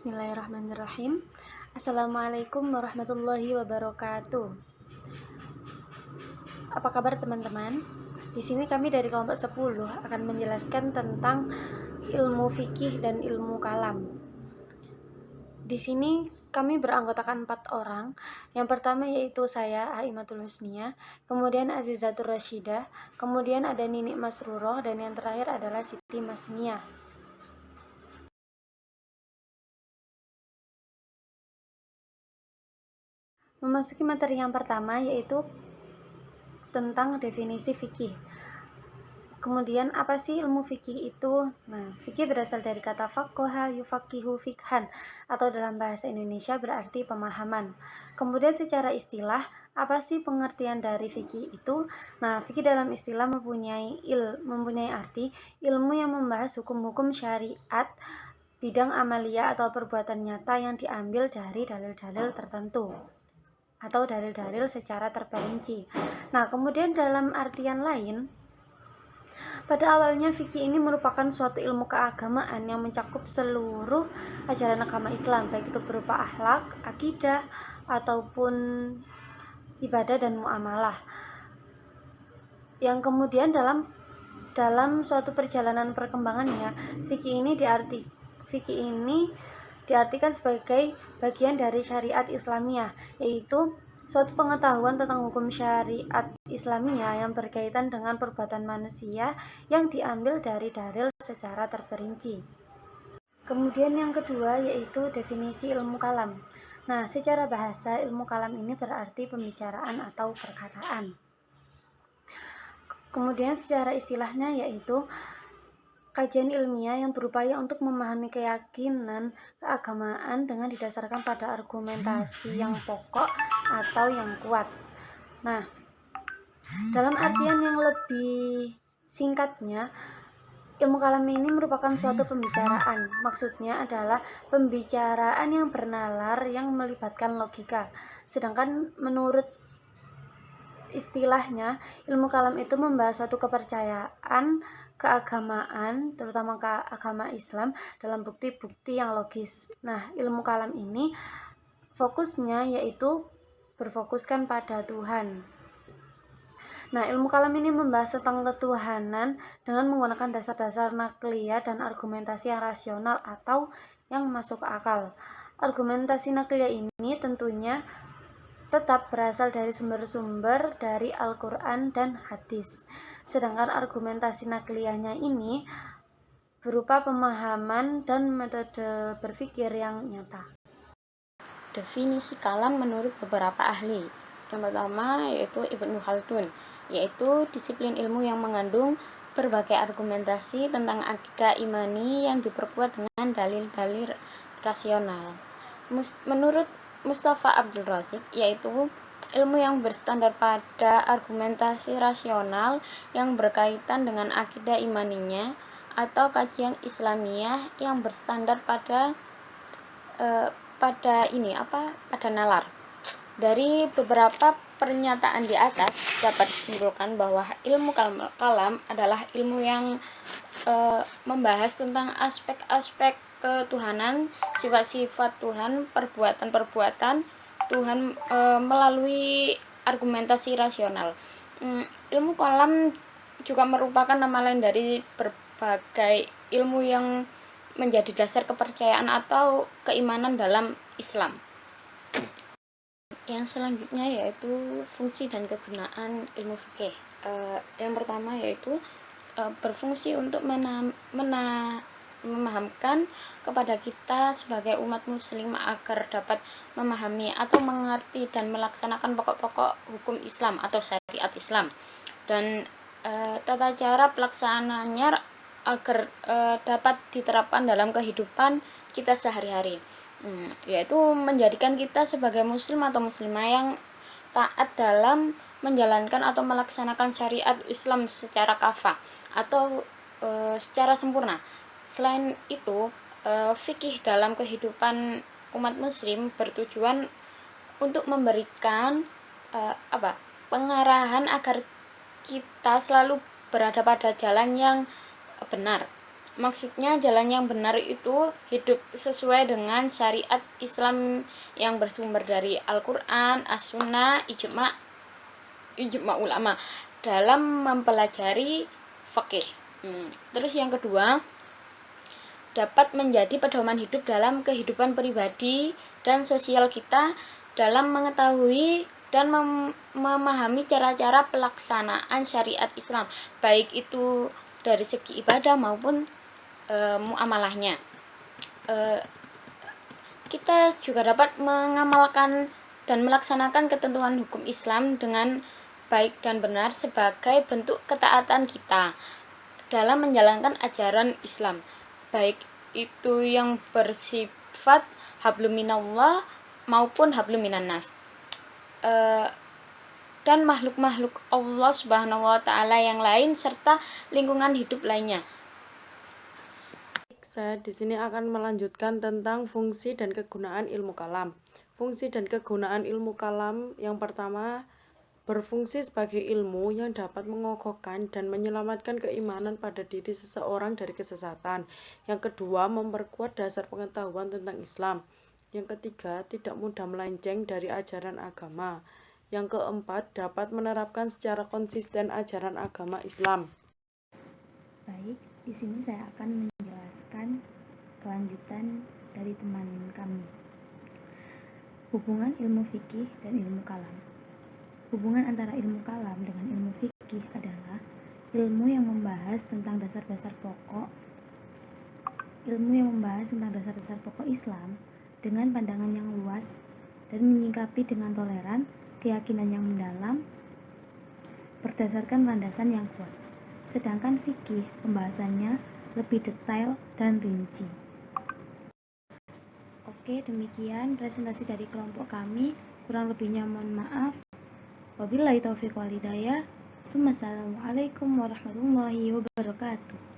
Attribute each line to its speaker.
Speaker 1: Bismillahirrahmanirrahim. Assalamualaikum warahmatullahi wabarakatuh. Apa kabar teman-teman? Di sini kami dari kelompok 10 akan menjelaskan tentang ilmu fikih dan ilmu kalam. Di sini kami beranggotakan 4 orang. Yang pertama yaitu saya, Aimatul Husnia, kemudian Azizatur Rashidah, kemudian ada Nini Masruroh, dan yang terakhir adalah Siti Masniah. Memasuki materi yang pertama yaitu tentang definisi fikih. Kemudian apa sih ilmu fikih itu? Nah, fikih berasal dari kata faqaha yufaqihu fikhan atau dalam bahasa Indonesia berarti pemahaman. Kemudian secara istilah, apa sih pengertian dari fikih itu? Nah, fikih dalam istilah mempunyai arti ilmu yang membahas hukum-hukum syariat, bidang amalia atau perbuatan nyata yang diambil dari dalil-dalil tertentu atau dalil-dalil secara terperinci. Nah, kemudian dalam artian lain, pada awalnya fikih ini merupakan suatu ilmu keagamaan yang mencakup seluruh ajaran agama Islam, baik itu berupa akhlak, akidah, ataupun ibadah dan muamalah. Yang kemudian dalam suatu perjalanan perkembangannya, fikih ini diartikan sebagai bagian dari syariat Islamiyah, yaitu suatu pengetahuan tentang hukum syariat Islamiyah yang berkaitan dengan perbuatan manusia yang diambil dari dalil secara terperinci. Kemudian yang kedua yaitu definisi ilmu kalam. Nah, secara bahasa ilmu kalam ini berarti pembicaraan atau perkataan. Kemudian secara istilahnya yaitu kajian ilmiah yang berupaya untuk memahami keyakinan keagamaan dengan didasarkan pada argumentasi yang pokok atau yang kuat. Nah, dalam artian yang lebih singkatnya, ilmu kalam ini merupakan suatu pembicaraan. Maksudnya adalah pembicaraan yang bernalar yang melibatkan logika. Sedangkan menurut istilahnya, ilmu kalam itu membahas suatu kepercayaan keagamaan, terutama ke agama Islam, dalam bukti-bukti yang logis. Nah, ilmu kalam ini fokusnya yaitu berfokuskan pada Tuhan. Nah, ilmu kalam ini membahas tentang ketuhanan dengan menggunakan dasar-dasar nakliyah dan argumentasi yang rasional atau yang masuk akal. Argumentasi nakliyah ini tentunya tetap berasal dari sumber-sumber dari Al-Quran dan hadis. Sedangkan argumentasi nakliyahnya ini berupa pemahaman dan metode berpikir yang nyata.
Speaker 2: Definisi kalam menurut beberapa ahli. Yang pertama yaitu Ibnu Khaldun, yaitu disiplin ilmu yang mengandung berbagai argumentasi tentang akidah imani yang diperkuat dengan dalil-dalil rasional. Menurut Mustafa Abdul Razik, yaitu ilmu yang berstandar pada argumentasi rasional yang berkaitan dengan akidah imaninya, atau kajian Islamiyah yang berstandar pada nalar. Dari beberapa pernyataan di atas dapat disimpulkan bahwa ilmu kalam adalah ilmu yang membahas tentang aspek-aspek ketuhanan, sifat-sifat Tuhan, perbuatan-perbuatan Tuhan melalui argumentasi rasional. Ilmu kalam juga merupakan nama lain dari berbagai ilmu yang menjadi dasar kepercayaan atau keimanan dalam Islam. Yang selanjutnya yaitu fungsi dan kegunaan ilmu fikih. Yang pertama yaitu berfungsi untuk memahamkan kepada kita sebagai umat muslim agar dapat memahami atau mengerti dan melaksanakan pokok-pokok hukum Islam atau syariat Islam, dan tata cara pelaksanaannya agar dapat diterapkan dalam kehidupan kita sehari-hari, yaitu menjadikan kita sebagai muslim atau muslimah yang taat dalam menjalankan atau melaksanakan syariat Islam secara kafah atau secara sempurna. Selain itu, fikih dalam kehidupan umat muslim bertujuan untuk memberikan pengarahan agar kita selalu berada pada jalan yang benar, Maksudnya jalan yang benar itu hidup sesuai dengan syariat Islam yang bersumber dari Al-Quran, As-Sunnah, ijma ulama dalam mempelajari fikih. Terus yang kedua, dapat menjadi pedoman hidup dalam kehidupan pribadi dan sosial kita dalam mengetahui dan memahami cara-cara pelaksanaan syariat Islam, baik itu dari segi ibadah maupun muamalahnya. Kita juga dapat mengamalkan dan melaksanakan ketentuan hukum Islam dengan baik dan benar sebagai bentuk ketaatan kita dalam menjalankan ajaran Islam, baik itu yang bersifat hablum minallah maupun hablum minannas, dan makhluk-makhluk Allah Subhanahu wa taala yang lain serta lingkungan hidup lainnya.
Speaker 3: Saya di sini akan melanjutkan tentang fungsi dan kegunaan ilmu kalam. Fungsi dan kegunaan ilmu kalam yang pertama, berfungsi sebagai ilmu yang dapat mengokohkan dan menyelamatkan keimanan pada diri seseorang dari kesesatan. Yang kedua, memperkuat dasar pengetahuan tentang Islam. Yang ketiga, tidak mudah melenceng dari ajaran agama. Yang keempat, dapat menerapkan secara konsisten ajaran agama Islam.
Speaker 4: Baik, di sini saya akan menjelaskan kelanjutan dari teman kami. Hubungan ilmu fikih dan ilmu kalam. Hubungan antara ilmu kalam dengan ilmu fikih adalah ilmu yang membahas tentang dasar-dasar pokok Islam dengan pandangan yang luas dan menyikapi dengan toleran keyakinan yang mendalam berdasarkan landasan yang kuat. Sedangkan fikih pembahasannya lebih detail dan rinci. Oke, demikian presentasi dari kelompok kami. Kurang lebihnya mohon maaf. Wabillahi taufiq wal hidayah. Wassalamualaikum warahmatullahi wabarakatuh.